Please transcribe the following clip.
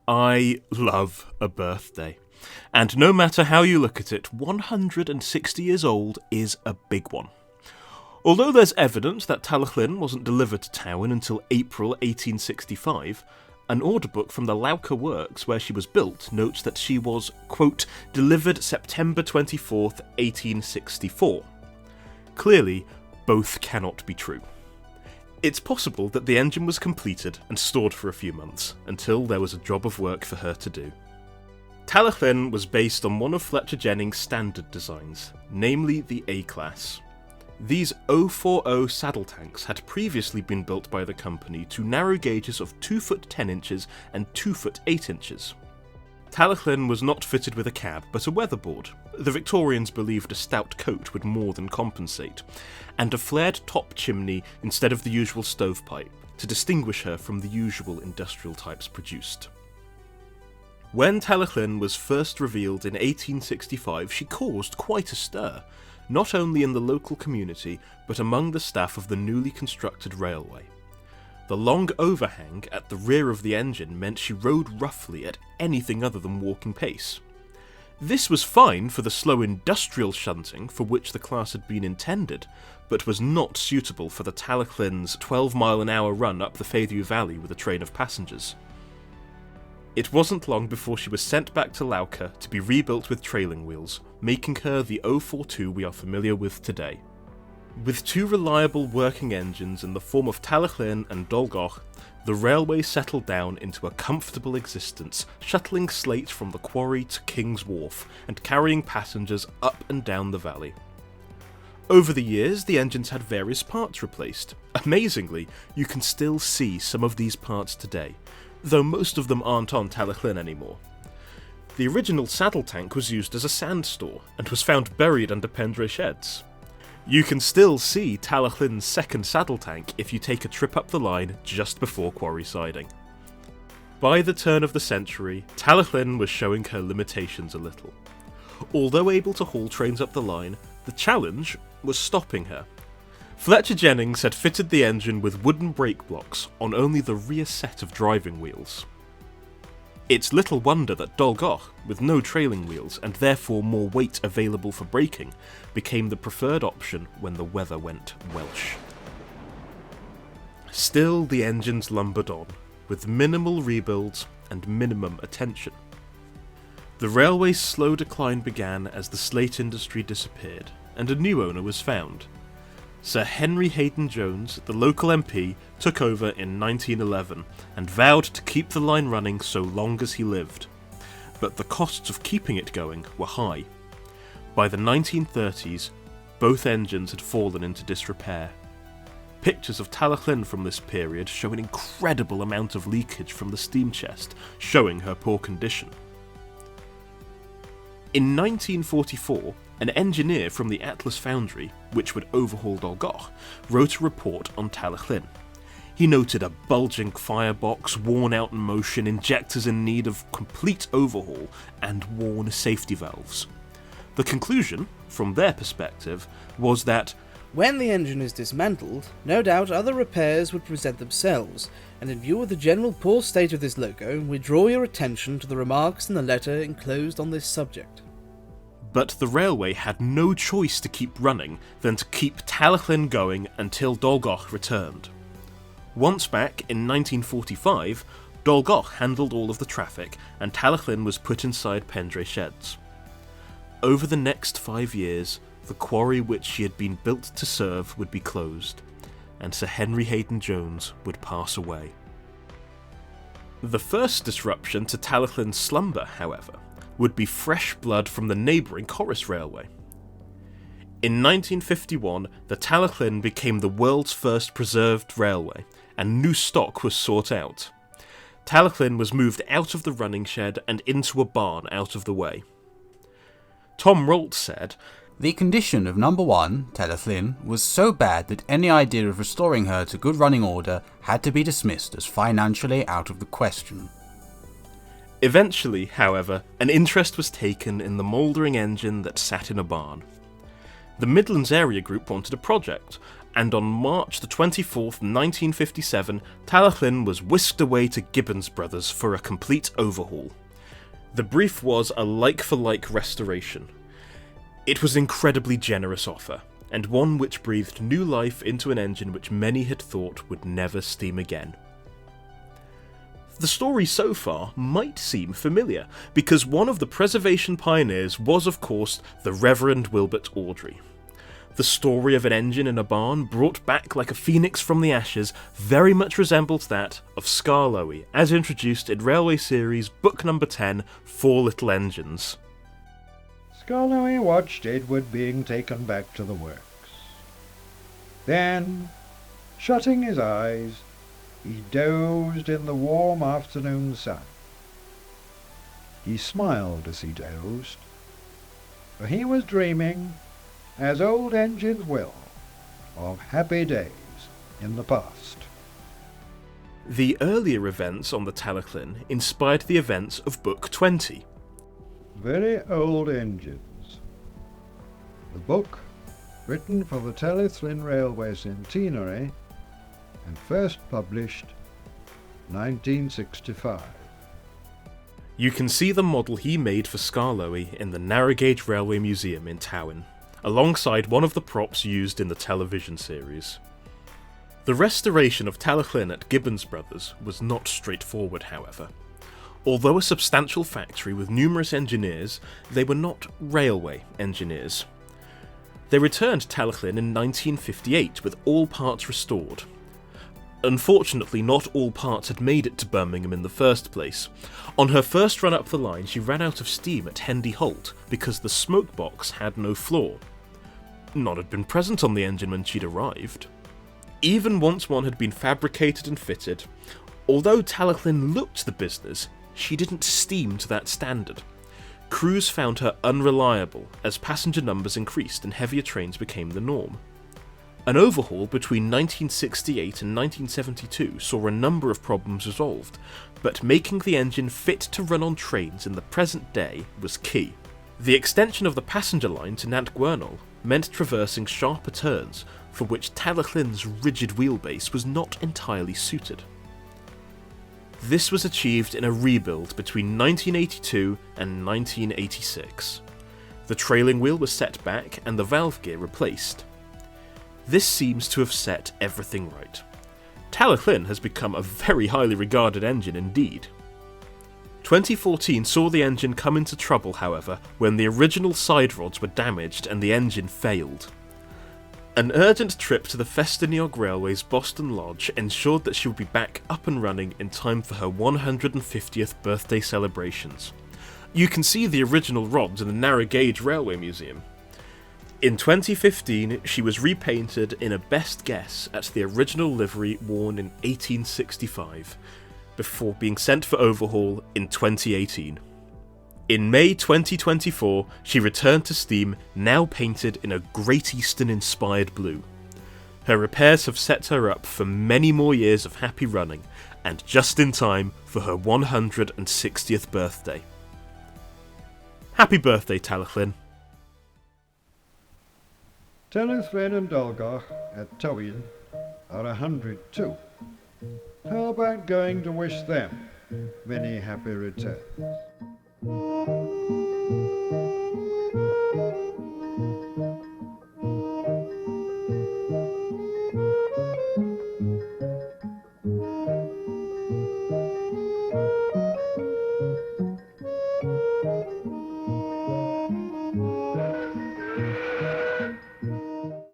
I love a birthday. And no matter how you look at it, 160 years old is a big one. Although there's evidence that Tallaght Llyn wasn't delivered to Tywyn until April 1865, an order book from the Lauca Works where she was built notes that she was, quote, delivered September 24th, 1864. Clearly, both cannot be true. It's possible that the engine was completed and stored for a few months, until there was a job of work for her to do. Tallaght Llyn was based on one of Fletcher Jennings' standard designs, namely the A-Class. These 040 saddle tanks had previously been built by the company to narrow gauges of 2 foot 10 inches and 2 foot 8 inches. Tallaght Llyn was not fitted with a cab, but a weatherboard. The Victorians believed a stout coat would more than compensate, and a flared top chimney instead of the usual stovepipe, to distinguish her from the usual industrial types produced. When Tallaght Llyn was first revealed in 1865, she caused quite a stir, not only in the local community, but among the staff of the newly constructed railway. The long overhang at the rear of the engine meant she rode roughly at anything other than walking pace. This was fine for the slow industrial shunting for which the class had been intended, but was not suitable for the Tallaght Llyn's 12-mile-an-hour run up the Faythew Valley with a train of passengers. It wasn't long before she was sent back to Lauca to be rebuilt with trailing wheels, making her the 042 we are familiar with today. With 2 reliable working engines in the form of Tallaght Llyn and Dolgoch, the railway settled down into a comfortable existence, shuttling slate from the quarry to King's Wharf and carrying passengers up and down the valley. Over the years, the engines had various parts replaced. Amazingly, you can still see some of these parts today, though most of them aren't on Tallaght Llyn anymore. The original saddle tank was used as a sand store and was found buried under Pendray Sheds. You can still see Tallaght Llyn's second saddle tank if you take a trip up the line just before quarry siding. By the turn of the century, Tallaght Llyn was showing her limitations a little. Although able to haul trains up the line, the challenge was stopping her. Fletcher Jennings had fitted the engine with wooden brake blocks on only the rear set of driving wheels. It's little wonder that Dolgoch, with no trailing wheels and therefore more weight available for braking, became the preferred option when the weather went Welsh. Still, the engines lumbered on, with minimal rebuilds and minimum attention. The railway's slow decline began as the slate industry disappeared, and a new owner was found. Sir Henry Hayden-Jones, the local MP, took over in 1911 and vowed to keep the line running so long as he lived. But the costs of keeping it going were high. By the 1930s, both engines had fallen into disrepair. Pictures of Tallaght Llyn from this period show an incredible amount of leakage from the steam chest, showing her poor condition. In 1944, an engineer from the Atlas Foundry, which would overhaul Dolgoch, wrote a report on Tallaght Llyn. He noted a bulging firebox, worn out in motion, injectors in need of complete overhaul, and worn safety valves. The conclusion, from their perspective, was that when the engine is dismantled, no doubt other repairs would present themselves, and in view of the general poor state of this loco, we draw your attention to the remarks in the letter enclosed on this subject. But the railway had no choice to keep running than to keep Tallaght Llyn going until Dolgoch returned. Once back in 1945, Dolgoch handled all of the traffic and Tallaght Llyn was put inside Pendray Sheds. Over the next 5 years, the quarry which she had been built to serve would be closed, and Sir Henry Hayden-Jones would pass away. The first disruption to Tallaght Llyn's slumber, however, would be fresh blood from the neighbouring Corris Railway. In 1951, the Tallaght Llyn became the world's first preserved railway, and new stock was sought out. Tallaght Llyn was moved out of the running shed and into a barn out of the way. Tom Rolt said, "The condition of number 1, Tallaght Llyn, was so bad that any idea of restoring her to good running order had to be dismissed as financially out of the question." Eventually, however, an interest was taken in the mouldering engine that sat in a barn. The Midlands Area Group wanted a project, and on March the 24th, 1957, Talyllyn was whisked away to Gibbons Brothers for a complete overhaul. The brief was a like-for-like restoration. It was an incredibly generous offer, and one which breathed new life into an engine which many had thought would never steam again. The story so far might seem familiar, because one of the preservation pioneers was of course the Reverend Wilbert Awdry. The story of an engine in a barn brought back like a phoenix from the ashes very much resembles that of Skarloey, as introduced in Railway Series Book Number 10, Four Little Engines. Skarloey watched Edward being taken back to the works. Then, shutting his eyes, he dozed in the warm afternoon sun. He smiled as he dozed, for he was dreaming, as old engines will, of happy days in the past. The earlier events on the Talyllyn inspired the events of Book 20. Very old engines. The book, written for the Talyllyn Railway Centenary, and first published 1965. You can see the model he made for Skarloey in the Narrow Gauge Railway Museum in Towyn, alongside one of the props used in the television series. The restoration of Talyllyn at Gibbons Brothers was not straightforward, however. Although a substantial factory with numerous engineers, they were not railway engineers. They returned Talyllyn in 1958 with all parts restored. Unfortunately, not all parts had made it to Birmingham in the first place. On her first run up the line, she ran out of steam at Hendy Holt because the smoke box had no floor. None had been present on the engine when she'd arrived. Even once one had been fabricated and fitted, although Talyllyn looked the business, she didn't steam to that standard. Crews found her unreliable as passenger numbers increased and heavier trains became the norm. An overhaul between 1968 and 1972 saw a number of problems resolved, but making the engine fit to run on trains in the present day was key. The extension of the passenger line to Nant Gwernol meant traversing sharper turns, for which Talyllyn's rigid wheelbase was not entirely suited. This was achieved in a rebuild between 1982 and 1986. The trailing wheel was set back and the valve gear replaced. This seems to have set everything right. Talyllyn has become a very highly regarded engine indeed. 2014 saw the engine come into trouble, however, when the original side rods were damaged and the engine failed. An urgent trip to the Festiniog Railway's Boston Lodge ensured that she would be back up and running in time for her 150th birthday celebrations. You can see the original rods in the Narrow Gauge Railway Museum. In 2015, she was repainted in a best guess at the original livery worn in 1865, before being sent for overhaul in 2018. In May 2024, she returned to steam, now painted in a Great Eastern-inspired blue. Her repairs have set her up for many more years of happy running, and just in time for her 160th birthday. Happy birthday, Talyllyn. Talyllyn and Dolgoch at Towyn are 100 too. How about going to wish them many happy returns?